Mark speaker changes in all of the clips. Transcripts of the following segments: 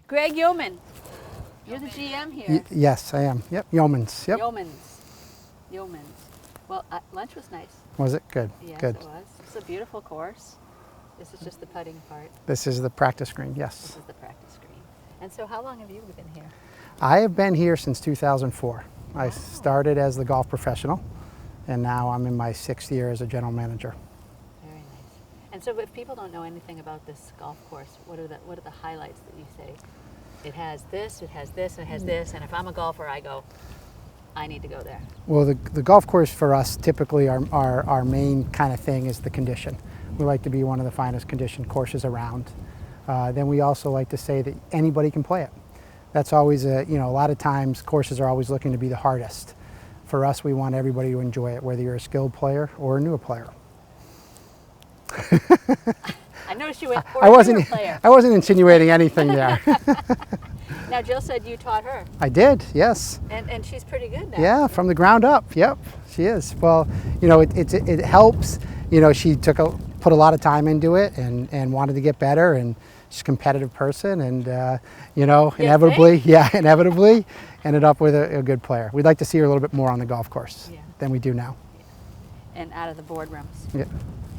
Speaker 1: Greg Yeoman, you're the GM here.
Speaker 2: Yes, I am. Yep, Yeomans. Yep.
Speaker 1: Yeomans. Well, lunch was nice.
Speaker 2: Was it? Good.
Speaker 1: Yes,
Speaker 2: Good.
Speaker 1: it was. It's a beautiful course. This is just the putting part.
Speaker 2: This is the practice green,
Speaker 1: This
Speaker 2: yes.
Speaker 1: is the practice green. And so how long have you been here?
Speaker 2: I have been here since 2004. I
Speaker 1: Wow.
Speaker 2: started as the golf professional, and now I'm in my 6th year as a general manager.
Speaker 1: Very nice. And so if people don't know anything about this golf course, what are the highlights that you say? It has this, and it has this, and if I'm a golfer, I go, I need to go there.
Speaker 2: Well, the golf course for us, typically our main kind of thing is the condition. We like to be one of the finest conditioned courses around. Then we also like to say that anybody can play it. That's always a lot of times courses are always looking to be the hardest. For us, we want everybody to enjoy it, whether you're a skilled player or a newer player.
Speaker 1: I noticed you went
Speaker 2: I wasn't.
Speaker 1: newer player.
Speaker 2: I wasn't insinuating anything there.
Speaker 1: Now Jill said you taught her,
Speaker 2: I did, yes.
Speaker 1: and she's pretty good now.
Speaker 2: Yeah, from the ground up. Yep, she is. Well, it helps. She put a lot of time into it and wanted to get better, and she's a competitive person, and inevitably ended up with a good player. We'd like to see her a little bit more on the golf course than we do now.
Speaker 1: And out of the boardrooms.
Speaker 2: Yeah,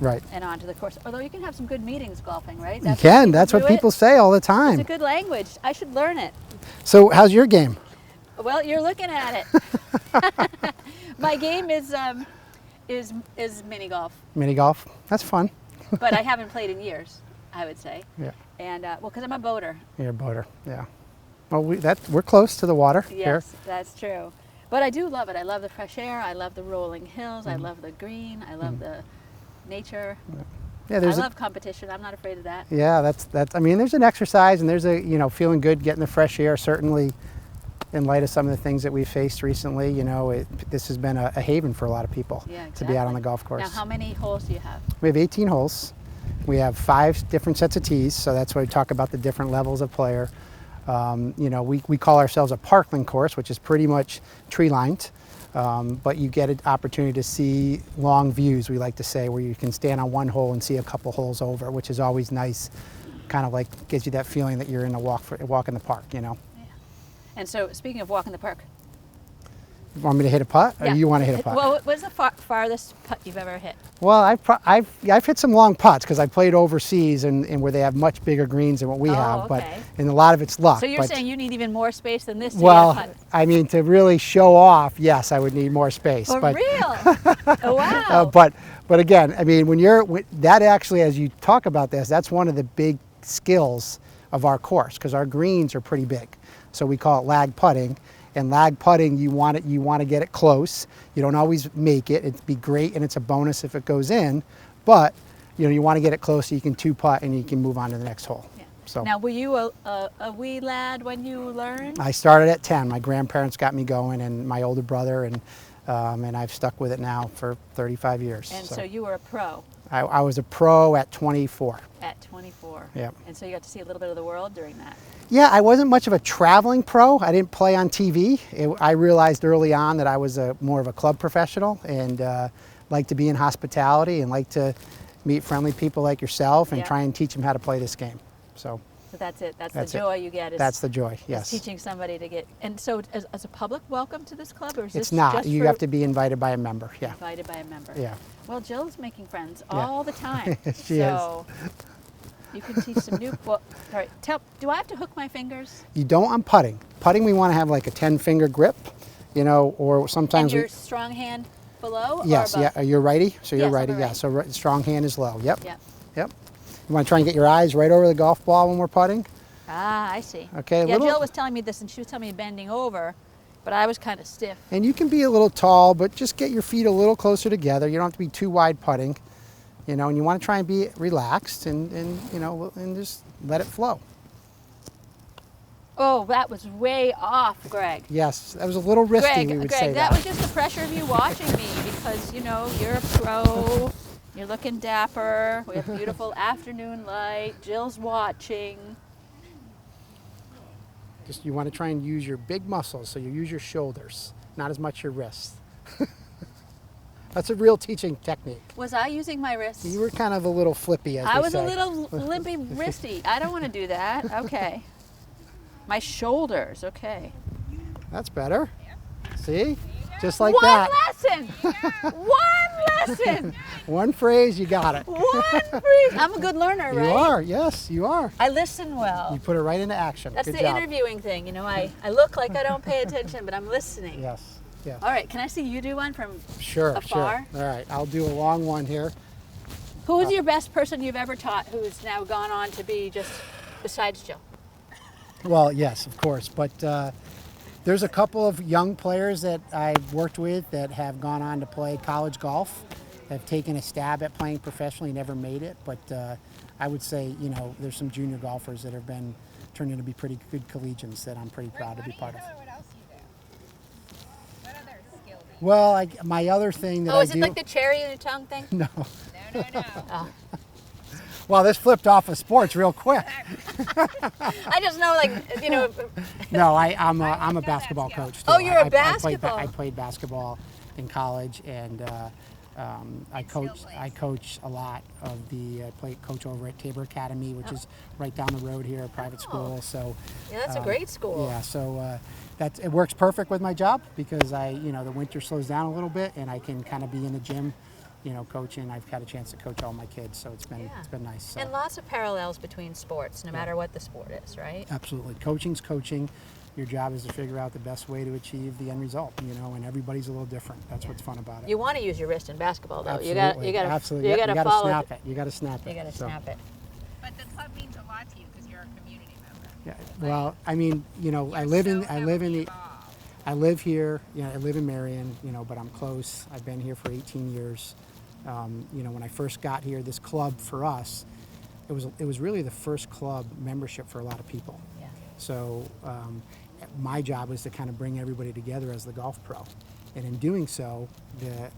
Speaker 2: right.
Speaker 1: And onto the course. Although you can have some good meetings golfing, right?
Speaker 2: You can. That's what people say all the
Speaker 1: It's
Speaker 2: time.
Speaker 1: a good language. I should learn it.
Speaker 2: So, how's your game?
Speaker 1: Well, you're looking at it. My game is mini golf,
Speaker 2: Mini golf. That's fun.
Speaker 1: but I haven't played in years, I would say.
Speaker 2: Yeah.
Speaker 1: And because I'm a boater.
Speaker 2: You're a boater. Yeah. Well, we're close to the water here.
Speaker 1: Yes, that's true. But I do love it. I love the fresh air. I love the rolling hills. I love the green. I love the nature.
Speaker 2: Yeah,
Speaker 1: I love competition. I'm not afraid of that.
Speaker 2: Yeah, that's. I mean, there's an exercise, and there's a feeling good, getting the fresh air. Certainly, in light of some of the things that we've faced recently, this has been a haven for a lot of people to be out on the golf course.
Speaker 1: Now, how many holes do you have?
Speaker 2: We have 18 holes. We have 5 different sets of tees, so that's why we talk about the different levels of player. We call ourselves a parkland course, which is pretty much tree lined. But you get an opportunity to see long views, we like to say, where you can stand on one hole and see a couple holes over, which is always nice. Kind of like gives you that feeling that you're in a walk in the park,
Speaker 1: Yeah. And so, speaking of walk in the park.
Speaker 2: You want me to hit a putt, or you want to hit a putt?
Speaker 1: Well, what's the farthest putt you've ever hit?
Speaker 2: Well, I've hit some long putts because I played overseas and where they have much bigger greens than what we have, but and a lot of it's luck.
Speaker 1: So you're saying you need even more space than this to
Speaker 2: well,
Speaker 1: hit a putt?
Speaker 2: I mean, to really show off, yes, I would need more space.
Speaker 1: For
Speaker 2: but,
Speaker 1: real? Oh, wow.
Speaker 2: But again, I mean, that actually, as you talk about this, that's one of the big skills of our course because our greens are pretty big. So we call it lag putting. And lag putting, you want to get it close. You don't always make it. It'd be great, and it's a bonus if it goes in. But you want to get it close so you can 2-putt and you can move on to the next hole.
Speaker 1: Yeah.
Speaker 2: So
Speaker 1: now, were you a wee lad when you learned?
Speaker 2: I started at 10. My grandparents got me going, and my older brother, and I've stuck with it now for 35 years.
Speaker 1: And so you were a pro.
Speaker 2: I was a pro at 24.
Speaker 1: At 24.
Speaker 2: Yep.
Speaker 1: And so you got to see a little bit of the world during that.
Speaker 2: Yeah, I wasn't much of a traveling pro. I didn't play on TV. I realized early on that I was more of a club professional and like to be in hospitality and like to meet friendly people like yourself and try and teach them how to play this game. So
Speaker 1: that's it. That's the joy you get.
Speaker 2: That's the joy, yes.
Speaker 1: Teaching somebody to get. And so as a public welcome to this club? Or is
Speaker 2: it's
Speaker 1: this
Speaker 2: not.
Speaker 1: Just
Speaker 2: you have to be invited by a member, yeah.
Speaker 1: Invited by a member.
Speaker 2: Yeah.
Speaker 1: Well, Jill's making friends all the time.
Speaker 2: She is.
Speaker 1: You can teach some new. Well, all right. Do I have to hook my fingers?
Speaker 2: You don't on putting. Putting, we want to have like a 10-finger grip, or sometimes.
Speaker 1: And your strong hand below.
Speaker 2: Yes.
Speaker 1: Or above?
Speaker 2: Yeah. You're righty. So you're
Speaker 1: Yes,
Speaker 2: righty.
Speaker 1: I'm
Speaker 2: Yeah.
Speaker 1: right.
Speaker 2: So strong hand is low. Yep.
Speaker 1: Yep.
Speaker 2: Yep. You want to try and get your eyes right over the golf ball when we're putting.
Speaker 1: Ah, I see.
Speaker 2: Okay.
Speaker 1: Yeah. Jill was telling me this, and she was telling me bending over, but I was kind of stiff.
Speaker 2: And you can be a little tall, but just get your feet a little closer together. You don't have to be too wide putting. And you want to try and be relaxed and just let it flow.
Speaker 1: Oh, that was way off, Greg.
Speaker 2: Yes, that was a little risky, we would
Speaker 1: Greg,
Speaker 2: say
Speaker 1: that was just the pressure of you watching me because, you're a pro, you're looking dapper, we have beautiful afternoon light, Jill's watching.
Speaker 2: Just you want to try and use your big muscles, so you use your shoulders, not as much your wrists. That's a real teaching technique.
Speaker 1: Was I using my wrists?
Speaker 2: You were kind of a little flippy, as
Speaker 1: I
Speaker 2: they
Speaker 1: was
Speaker 2: say.
Speaker 1: a little limpy wristy. I don't want to do that. Okay. My shoulders, okay.
Speaker 2: That's better. See? Just like
Speaker 1: One
Speaker 2: that.
Speaker 1: lesson! One lesson!
Speaker 2: One phrase, you got it.
Speaker 1: One phrase! I'm a good learner, right?
Speaker 2: You are, yes, you are.
Speaker 1: I listen well.
Speaker 2: You put it right into action.
Speaker 1: That's
Speaker 2: Good
Speaker 1: the
Speaker 2: job.
Speaker 1: interviewing thing. You know, I look like I don't pay attention, but I'm listening.
Speaker 2: Yes, yes.
Speaker 1: All right, can I see you do one from
Speaker 2: Sure,
Speaker 1: afar?
Speaker 2: sure. All right, I'll do a long one here.
Speaker 1: Who's your best person you've ever taught who's now gone on to be just besides Jill?
Speaker 2: Well, yes, of course, but there's a couple of young players that I've worked with that have gone on to play college golf, have taken a stab at playing professionally, never made it, but I would say, you know, there's some junior golfers that have been turned into be pretty good collegians that I'm pretty proud to be part of.
Speaker 3: What else you do? What other skill do you
Speaker 2: Well, my other thing that
Speaker 1: Oh,
Speaker 2: I
Speaker 1: is
Speaker 2: do.
Speaker 1: it like the cherry in the tongue thing?
Speaker 2: No.
Speaker 3: No.
Speaker 1: Oh.
Speaker 2: Well, this flipped off of sports real quick.
Speaker 1: I just know, like, you know.
Speaker 2: No, I'm a
Speaker 3: know
Speaker 2: basketball
Speaker 3: that skill.
Speaker 2: coach.
Speaker 1: Oh,
Speaker 2: too.
Speaker 1: you're a
Speaker 2: I
Speaker 1: basketball.
Speaker 2: played basketball in college, and I coach a lot of the coach over at Tabor Academy, which is right down the road here, a private school. So
Speaker 1: Yeah, that's a great school.
Speaker 2: yeah, so it works perfect with my job because the winter slows down a little bit, and I can kind of be in the gym, coaching. I've had a chance to coach all my kids, so it's been nice. So.
Speaker 1: And lots of parallels between sports, no matter what the sport is, right?
Speaker 2: Absolutely. Coaching's coaching. Your job is to figure out the best way to achieve the end result, and everybody's a little different. That's what's fun about it.
Speaker 1: You want to use your wrist in basketball, though.
Speaker 2: Absolutely.
Speaker 1: You got
Speaker 2: Absolutely.
Speaker 1: you got to
Speaker 2: gotta
Speaker 1: follow.
Speaker 2: snap it. You got to snap it.
Speaker 1: You got to
Speaker 2: So,
Speaker 1: snap it.
Speaker 3: But the club means a lot to you because you're a community member.
Speaker 2: Yeah. Well, I mean, I live here. I live in Marion. But I'm close. I've been here for 18 years. When I first got here, this club for us, it was really the first club membership for a lot of people.
Speaker 1: Yeah.
Speaker 2: So my job was to kind of bring everybody together as the golf pro, and in doing so,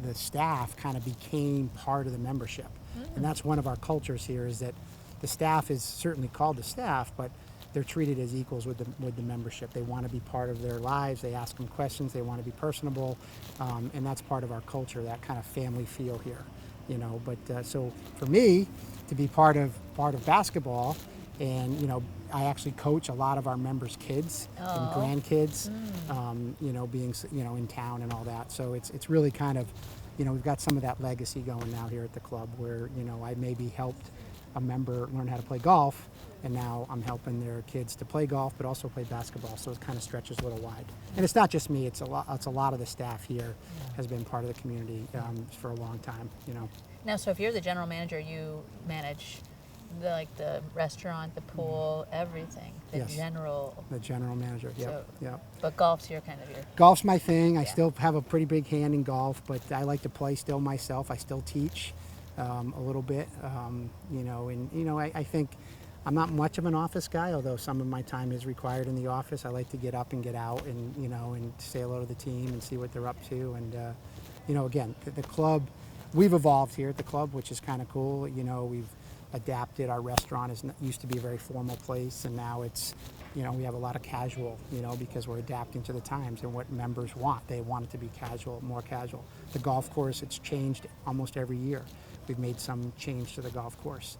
Speaker 2: the staff kind of became part of the membership, and that's one of our cultures here is that the staff is certainly called the staff, but they're treated as equals with the membership. They want to be part of their lives. They ask them questions. They want to be personable, and that's part of our culture. That kind of family feel here, But so for me, to be part of basketball, and I actually coach a lot of our members' kids and grandkids, being in town and all that. So it's really kind of, we've got some of that legacy going now here at the club, where I maybe helped a member learn how to play golf. And now I'm helping their kids to play golf, but also play basketball. So it kind of stretches a little wide. And it's not just me; it's a lot of the staff here has been part of the community for a long time.
Speaker 1: Now, so if you're the general manager, you manage the restaurant, the pool, everything. The
Speaker 2: Yes.
Speaker 1: general.
Speaker 2: The general manager. Yep.
Speaker 1: So-
Speaker 2: Yep.
Speaker 1: But golf's your kind of your.
Speaker 2: Golf's my thing. I
Speaker 1: Yeah.
Speaker 2: still have a pretty big hand in golf, but I like to play still myself. I still teach a little bit. I think. I'm not much of an office guy, although some of my time is required in the office. I like to get up and get out and, and say hello to the team and see what they're up to. And, again, the club, we've evolved here at the club, which is kind of cool. We've adapted. Our restaurant used to be a very formal place, and now it's, we have a lot of casual, because we're adapting to the times and what members want. They want it to be casual, more casual. The golf course, it's changed almost every year. We've made some change to the golf course.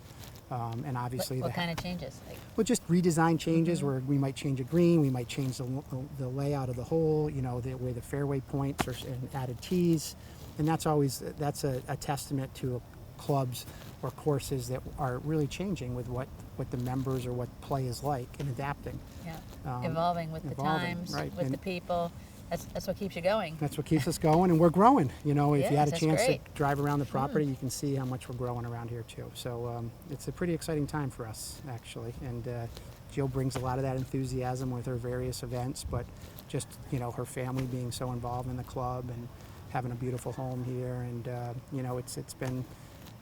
Speaker 2: And obviously,
Speaker 1: What kind of changes?
Speaker 2: well, just redesign changes where we might change a green, we might change the layout of the hole, the way the fairway points and added tees, and that's a testament to clubs or courses that are really changing with what the members or what play is like and adapting.
Speaker 1: Yeah. Evolving with the times,
Speaker 2: right.
Speaker 1: with
Speaker 2: And
Speaker 1: the people. That's what keeps you going.
Speaker 2: That's what keeps us going, and we're growing. If you had
Speaker 1: Yes,
Speaker 2: a
Speaker 1: that's
Speaker 2: chance
Speaker 1: great.
Speaker 2: to drive around the property, you can see how much we're growing around here too. So it's a pretty exciting time for us, actually. And Jill brings a lot of that enthusiasm with her various events, but just her family being so involved in the club and having a beautiful home here, and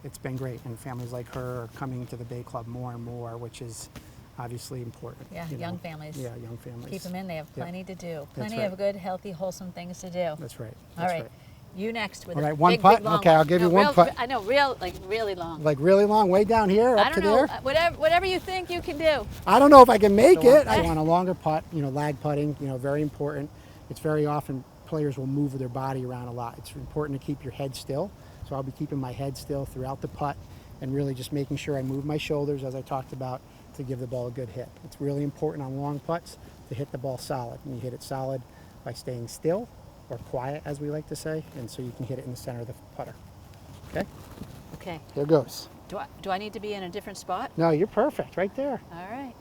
Speaker 2: it's been great. And families like her are coming to the Bay Club more and more, which is obviously important.
Speaker 1: Yeah, young families.
Speaker 2: Yeah, young families.
Speaker 1: Keep them in. They have
Speaker 2: Yep.
Speaker 1: plenty to do.
Speaker 2: That's
Speaker 1: Plenty
Speaker 2: right.
Speaker 1: of good, healthy, wholesome things to do.
Speaker 2: That's right.
Speaker 1: All
Speaker 2: That's
Speaker 1: right.
Speaker 2: right.
Speaker 1: You next with
Speaker 2: All
Speaker 1: a
Speaker 2: right, one
Speaker 1: big,
Speaker 2: putt?
Speaker 1: big, long
Speaker 2: Okay, I'll
Speaker 1: one.
Speaker 2: give you
Speaker 1: No,
Speaker 2: one
Speaker 1: real,
Speaker 2: putt.
Speaker 1: I know, really long.
Speaker 2: Like really long, way down here,
Speaker 1: I
Speaker 2: up
Speaker 1: don't
Speaker 2: to
Speaker 1: know.
Speaker 2: there.
Speaker 1: Whatever you think you can do.
Speaker 2: I don't know if I can make
Speaker 1: So,
Speaker 2: it. I want a longer putt, lag putting, very important. It's very often players will move their body around a lot. It's important to keep your head still. So I'll be keeping my head still throughout the putt and really just making sure I move my shoulders, as I talked about, to give the ball a good hit. It's really important on long putts to hit the ball solid. And you hit it solid by staying still or quiet, as we like to say, and so you can hit it in the center of the putter. Okay?
Speaker 1: Okay.
Speaker 2: There goes.
Speaker 1: Do I need to be in a different spot?
Speaker 2: No, you're perfect right there.
Speaker 1: All right.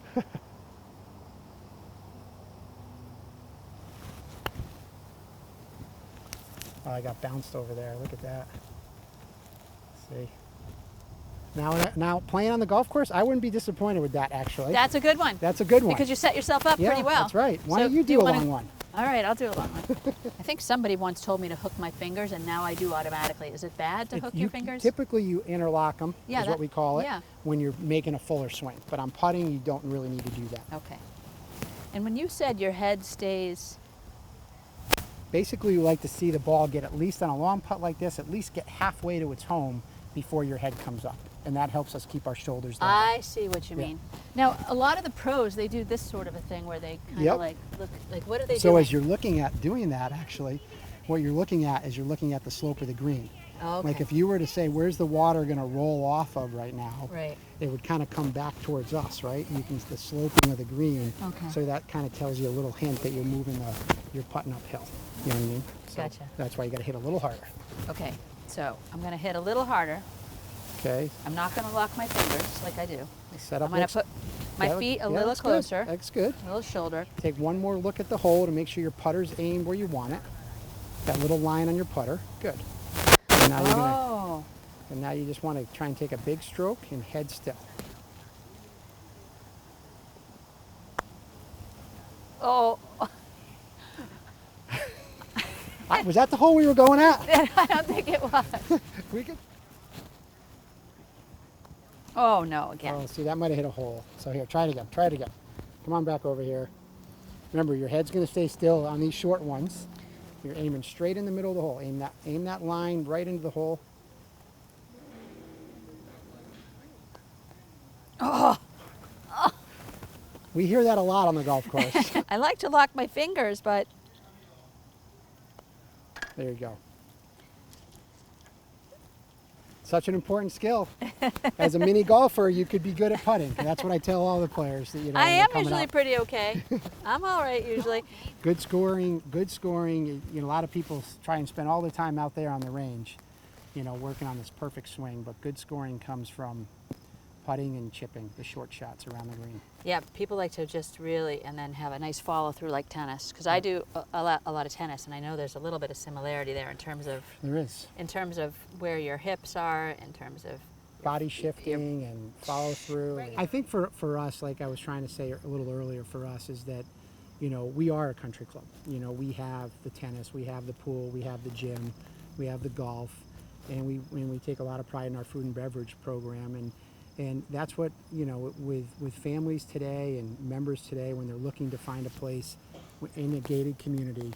Speaker 2: Oh, I got bounced over there. Look at that. See? Now playing on the golf course, I wouldn't be disappointed with that, actually.
Speaker 1: That's a good one.
Speaker 2: That's a good one.
Speaker 1: Because you set yourself up
Speaker 2: Yeah,
Speaker 1: pretty well.
Speaker 2: that's right. Why
Speaker 1: So
Speaker 2: don't you do a
Speaker 1: wanna-
Speaker 2: long one?
Speaker 1: All right, I'll do a long one. I think somebody once told me to hook my fingers, and now I do automatically. Is it bad to hook your fingers?
Speaker 2: Typically, you interlock them,
Speaker 1: Yeah,
Speaker 2: is what
Speaker 1: that-
Speaker 2: we call it,
Speaker 1: yeah.
Speaker 2: when you're making a fuller swing. But on putting, you don't really need to do that.
Speaker 1: Okay. And when you said your head stays,
Speaker 2: Basically, you like to see the ball get, at least on a long putt like this, at least get halfway to its home before your head comes up. And that helps us keep our shoulders level.
Speaker 1: I see what you
Speaker 2: Yeah.
Speaker 1: mean. Now, a lot of the pros, they do this sort of a thing where they kind of
Speaker 2: Yep.
Speaker 1: like look, like what are they
Speaker 2: So
Speaker 1: doing?
Speaker 2: as you're looking at doing that, actually, what you're looking at is you're looking at the slope of the green.
Speaker 1: Oh, okay.
Speaker 2: Like if you were to say, where's the water going to roll off of right now?
Speaker 1: Right.
Speaker 2: It would kind of come back towards us, right? You can the sloping of the green.
Speaker 1: Okay.
Speaker 2: So that kind of tells you a little hint that you're you're putting uphill. You know what I mean? So
Speaker 1: Gotcha.
Speaker 2: That's why you got to hit a little harder.
Speaker 1: Okay, so I'm going to hit a little harder.
Speaker 2: Okay.
Speaker 1: I'm not going to lock my fingers like I do.
Speaker 2: Set
Speaker 1: I'm
Speaker 2: up.
Speaker 1: going
Speaker 2: next-
Speaker 1: to put my
Speaker 2: Yeah,
Speaker 1: feet a
Speaker 2: yeah,
Speaker 1: little
Speaker 2: that's good.
Speaker 1: closer,
Speaker 2: That's good.
Speaker 1: a little shoulder.
Speaker 2: Take one more look at the hole to make sure your putter's aimed where you want it. That little line on your putter. Good. And now you're gonna.
Speaker 1: Oh,
Speaker 2: And now you just want to try and take a big stroke and head still.
Speaker 1: oh,
Speaker 2: Was that the hole we were going at?
Speaker 1: I don't think it was.
Speaker 2: We could.
Speaker 1: Oh, no, again.
Speaker 2: Oh, see, that might have hit a hole. So here, try it again. Try it again. Come on back over here. Remember, your head's going to stay still on these short ones. You're aiming straight in the middle of the hole. Aim that line right into the hole.
Speaker 1: Oh,
Speaker 2: We hear that a lot on the golf course.
Speaker 1: I like to lock my fingers, but
Speaker 2: There you go. Such an important skill. As a mini golfer, you could be good at putting. And that's what I tell all the players. That,
Speaker 1: I
Speaker 2: when they're
Speaker 1: am
Speaker 2: coming
Speaker 1: usually
Speaker 2: up.
Speaker 1: pretty okay. I'm all right usually.
Speaker 2: Good scoring, good scoring. A lot of people try and spend all their time out there on the range, working on this perfect swing. But good scoring comes from putting and chipping, the short shots around the green.
Speaker 1: Yeah, people like to just really, and then have a nice follow through like tennis. Because I do a lot of tennis, and I know there's a little bit of similarity there in terms of where your hips are, in terms of
Speaker 2: Body shifting and follow through. I think for us, like I was trying to say a little earlier, for us is that, we are a country club. We have the tennis, we have the pool, we have the gym, we have the golf, and we take a lot of pride in our food and beverage program. And that's what, with families today and members today, when they're looking to find a place in a gated community,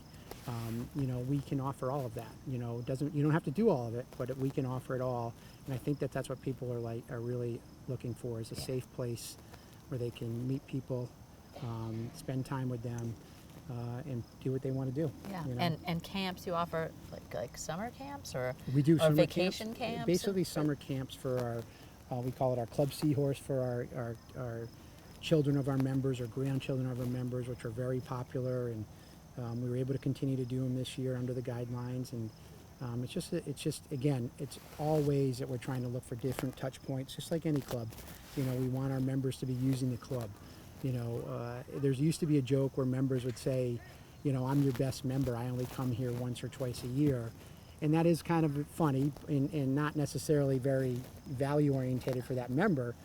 Speaker 2: we can offer all of that. You don't have to do all of it, but we can offer it all. And I think that's what people are really looking for, is a safe place where they can meet people, spend time with them, and do what they want to do.
Speaker 1: yeah.
Speaker 2: you know?
Speaker 1: And camps, you offer like summer camps or
Speaker 2: We do
Speaker 1: or
Speaker 2: summer
Speaker 1: vacation
Speaker 2: camps.
Speaker 1: camps?
Speaker 2: Basically, summer camps for our, we call it our Club Seahorse, for our children of our members or grandchildren of our members, which are very popular. And we were able to continue to do them this year under the guidelines. And it's just again, it's all ways that we're trying to look for different touch points, just like any club. We want our members to be using the club. There used to be a joke where members would say, I'm your best member. I only come here once or twice a year. And that is kind of funny and not necessarily very value oriented for that member,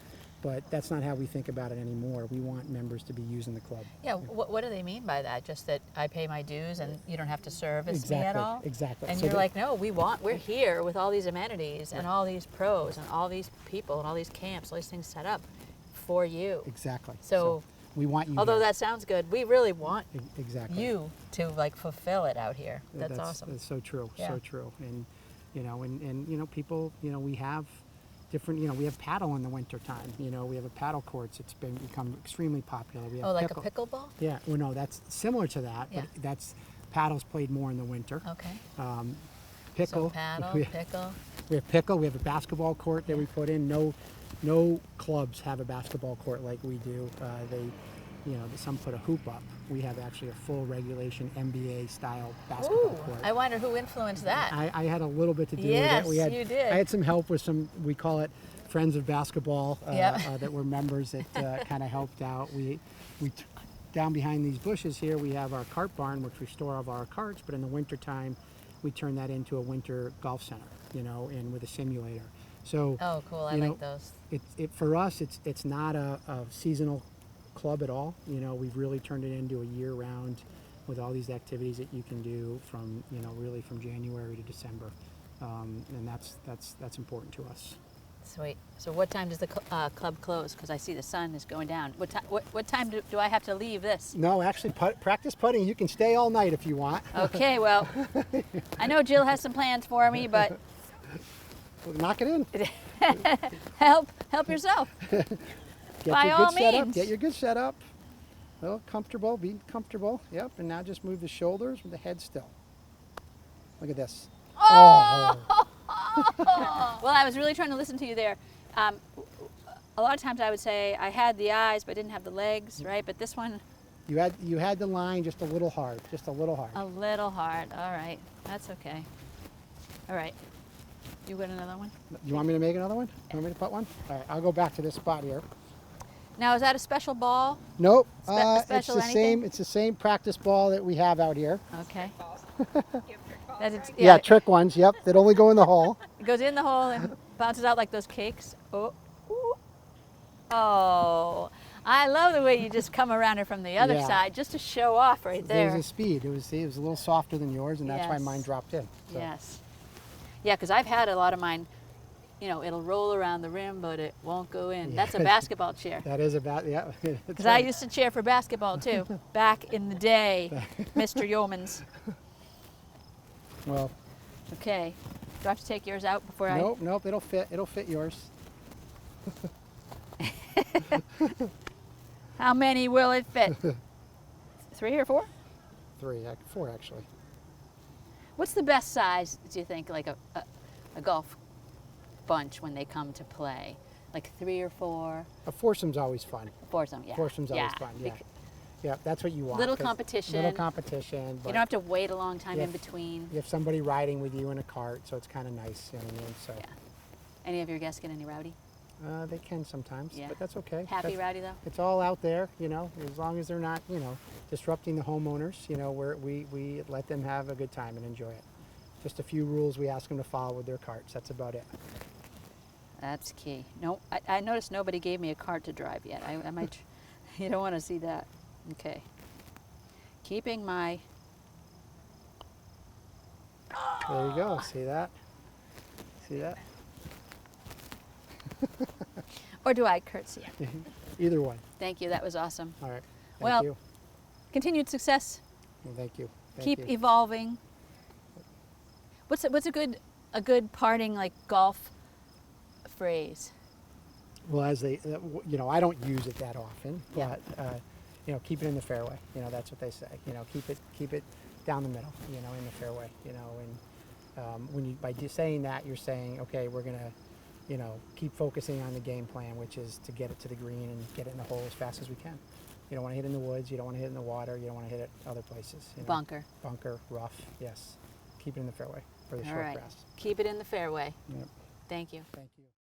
Speaker 2: but that's not how we think about it anymore. We want members to be using the club.
Speaker 1: Yeah, what do they mean by that? Just that I pay my dues and you don't have to service me at all?
Speaker 2: Exactly.
Speaker 1: And
Speaker 2: So
Speaker 1: you're
Speaker 2: that-
Speaker 1: like, no, we're here with all these amenities and all these pros and all these people and all these camps, all these things set up for you.
Speaker 2: Exactly.
Speaker 1: So
Speaker 2: we want you.
Speaker 1: Although
Speaker 2: here.
Speaker 1: that sounds good, we really want
Speaker 2: Exactly.
Speaker 1: you to fulfill it out here. That's awesome.
Speaker 2: That's so true.
Speaker 1: Yeah.
Speaker 2: So true. And people, we have different, we have paddle in the winter time. We have a paddle courts. It's become extremely popular. We have
Speaker 1: Oh, like a pickleball?
Speaker 2: Yeah. Well, no, that's similar to that,
Speaker 1: Yeah.
Speaker 2: but that's paddle's played more in the winter.
Speaker 1: Okay.
Speaker 2: Pickle.
Speaker 1: So paddle,
Speaker 2: we,
Speaker 1: pickle.
Speaker 2: we have pickle. We have a basketball court that we put in. No no clubs have a basketball court like we do. Some put a hoop up. We have actually a full regulation NBA style basketball court.
Speaker 1: I wonder who influenced that.
Speaker 2: I had a little bit to do
Speaker 1: Yes,
Speaker 2: with it.
Speaker 1: you did.
Speaker 2: I had some help with some, we call it Friends of Basketball,
Speaker 1: Yep.
Speaker 2: that were members that kind of helped out. Down behind these bushes here, we have our cart barn, which we store all of our carts, but in the wintertime, we turn that into a winter golf center, and with a simulator. So,
Speaker 1: Oh, cool. I like those.
Speaker 2: for us, it's not a seasonal club at all. We've really turned it into a year-round with all these activities that you can do from, really from January to December, and that's important to us.
Speaker 1: Sweet. So what time does the club close? Because I see the sun is going down. What time do I have to leave this?
Speaker 2: No, actually, practice putting. You can stay all night if you want.
Speaker 1: Okay, well, I know Jill has some plans for me, but
Speaker 2: Well, knock it in.
Speaker 1: help yourself.
Speaker 2: Get
Speaker 1: By
Speaker 2: your
Speaker 1: all
Speaker 2: good setup.
Speaker 1: means.
Speaker 2: Get your good setup. Well, comfortable. Be comfortable. Yep. And now just move the shoulders with the head still. Look at this.
Speaker 1: Oh! Well, I was really trying to listen to you there. A lot of times I would say I had the eyes but didn't have the legs, right? But this one,
Speaker 2: You had the line just a little hard. Just a little hard.
Speaker 1: a little hard. All right, that's okay. All right, you got another one?
Speaker 2: You want me to make another one? You want me to put one? All right. I'll go back to this spot here.
Speaker 1: Now, is that a special ball?
Speaker 2: Nope.
Speaker 1: Special
Speaker 2: it's the
Speaker 1: anything?
Speaker 2: same. It's the same practice ball that we have out here.
Speaker 1: Okay.
Speaker 3: Balls. You have trick balls.
Speaker 2: Yeah, trick ones. Yep. That only go in the hole.
Speaker 1: It goes in the hole and bounces out like those cakes. Oh, ooh. Oh, I love the way you just come around it from the other
Speaker 2: Yeah.
Speaker 1: side just to show off right
Speaker 2: There's
Speaker 1: there.
Speaker 2: a speed. It was a little softer than yours, and that's why
Speaker 1: Yes.
Speaker 2: mine dropped in. So.
Speaker 1: Yes. Yeah, because I've had a lot of mine, it'll roll around the rim, but it won't go in.
Speaker 2: Yeah.
Speaker 1: That's a basketball chair.
Speaker 2: That is about, yeah.
Speaker 1: Because I used to chair for basketball too, back in the day, Mr. Yeomans.
Speaker 2: Well,
Speaker 1: Okay. Do I have to take yours out before
Speaker 2: nope, it'll fit yours.
Speaker 1: How many will it fit? 3 or 4?
Speaker 2: 4 actually.
Speaker 1: What's the best size, do you think, like a golf bunch when they come to play? Like 3 or 4?
Speaker 2: A foursome's always fun.
Speaker 1: Foursome, yeah.
Speaker 2: Foursome's always fun, yeah. Yeah, that's what you want.
Speaker 1: Little
Speaker 2: 'cause
Speaker 1: competition.
Speaker 2: Little competition. But
Speaker 1: You don't have to wait a long time
Speaker 2: Yeah.
Speaker 1: in between.
Speaker 2: you have somebody riding with you in a cart, so it's kind of nice, you know what I mean? So
Speaker 1: Yeah. Any of your guests get any rowdy?
Speaker 2: they can sometimes,
Speaker 1: Yeah.
Speaker 2: but that's okay.
Speaker 1: Happy
Speaker 2: That's-
Speaker 1: rowdy though?
Speaker 2: It's all out there, as long as they're not, disrupting the homeowners, we let them have a good time and enjoy it. Just a few rules we ask them to follow with their carts. That's about it.
Speaker 1: That's key. No, I noticed nobody gave me a cart to drive yet. I might, you don't want to see that. Okay. Keeping my,
Speaker 2: There you go. See that? See that?
Speaker 1: or do I curtsy?
Speaker 2: Either one.
Speaker 1: Thank you, that was awesome.
Speaker 2: All right. Thank
Speaker 1: Well,
Speaker 2: you.
Speaker 1: Continued success.
Speaker 2: Well, thank you. Thank
Speaker 1: Keep
Speaker 2: you.
Speaker 1: evolving. What's a good parting like golf phrase?
Speaker 2: Well, I don't use it that often,
Speaker 1: Yeah.
Speaker 2: but keep it in the fairway. That's what they say. Keep it down the middle. In the fairway. And by saying that, you're saying, okay, we're gonna, keep focusing on the game plan, which is to get it to the green and get it in the hole as fast as we can. You don't want to hit it in the woods. You don't want to hit it in the water. You don't want to hit it other places.
Speaker 1: Bunker.
Speaker 2: Bunker, rough. Yes. Keep it in the fairway for the
Speaker 1: All
Speaker 2: short
Speaker 1: right.
Speaker 2: grass.
Speaker 1: Keep it in the fairway.
Speaker 2: Yep.
Speaker 1: Thank you.
Speaker 2: Thank you.